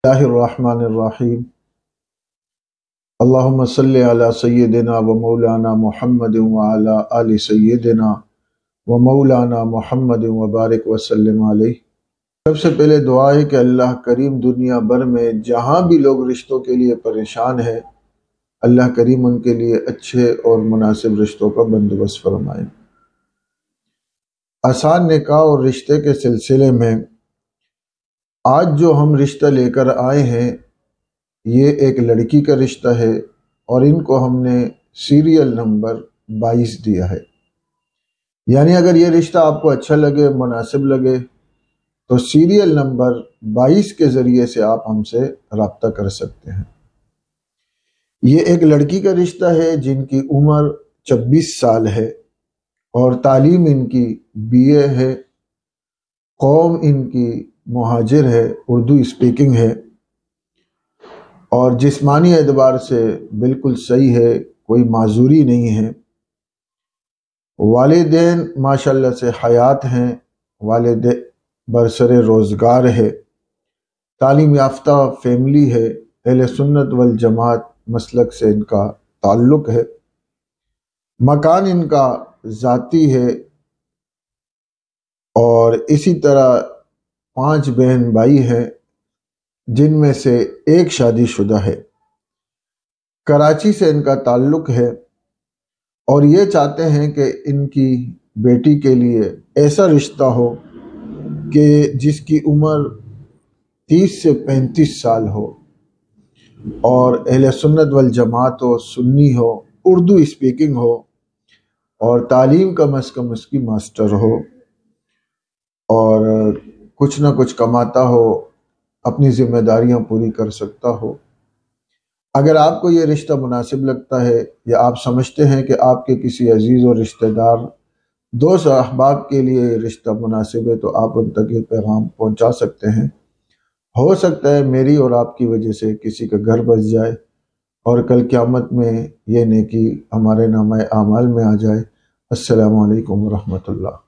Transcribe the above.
اللہ الرحمن الرحیم اللہم صلی علی سیدنا و مولانا محمد وعلی آل سیدنا و مولانا محمد وبارک وسلم علیہ۔ سب سے پہلے دعا ہے کہ اللہ کریم دنیا بھر میں جہاں بھی لوگ رشتوں کے لیے پریشان ہیں، اللہ کریم ان کے لیے اچھے اور مناسب رشتوں کا بندوبست فرمائے۔ آسان نکاح اور رشتے کے سلسلے میں آج جو ہم رشتہ لے کر آئے ہیں، یہ ایک لڑکی کا رشتہ ہے اور ان کو ہم نے سیریل نمبر 22 دیا ہے۔ یعنی اگر یہ رشتہ آپ کو اچھا لگے، مناسب لگے، تو سیریل نمبر 22 کے ذریعے سے آپ ہم سے رابطہ کر سکتے ہیں۔ یہ ایک لڑکی کا رشتہ ہے جن کی عمر 26 سال ہے اور تعلیم ان کی BA ہے، قوم ان کی مہاجر ہے، اردو اسپیکنگ ہے اور جسمانی اعتبار سے بالکل صحیح ہے، کوئی معذوری نہیں ہے۔ والدین ماشاءاللہ سے حیات ہیں، والد برسر روزگار ہے، تعلیم یافتہ فیملی ہے، اہل سنت والجماعت مسلک سے ان کا تعلق ہے، مکان ان کا ذاتی ہے اور اسی طرح 5 بہن بھائی ہیں جن میں سے ایک شادی شدہ ہے۔ کراچی سے ان کا تعلق ہے اور یہ چاہتے ہیں کہ ان کی بیٹی کے لیے ایسا رشتہ ہو کہ جس کی عمر 30 سے 35 سال ہو اور اہل سنت والجماعت ہو، سنی ہو، اردو اسپیکنگ ہو اور تعلیم کم از کم اس کی ماسٹر ہو اور کچھ نہ کچھ کماتا ہو، اپنی ذمہ داریاں پوری کر سکتا ہو۔ اگر آپ کو یہ رشتہ مناسب لگتا ہے یا آپ سمجھتے ہیں کہ آپ کے کسی عزیز و رشتہ دار، دوست احباب کے لیے یہ رشتہ مناسب ہے، تو آپ ان تک یہ پیغام پہنچا سکتے ہیں۔ ہو سکتا ہے میری اور آپ کی وجہ سے کسی کا گھر بس جائے اور کل قیامت میں یہ نیکی ہمارے نامہ اعمال میں آ جائے۔ السلام علیکم ورحمۃ اللہ۔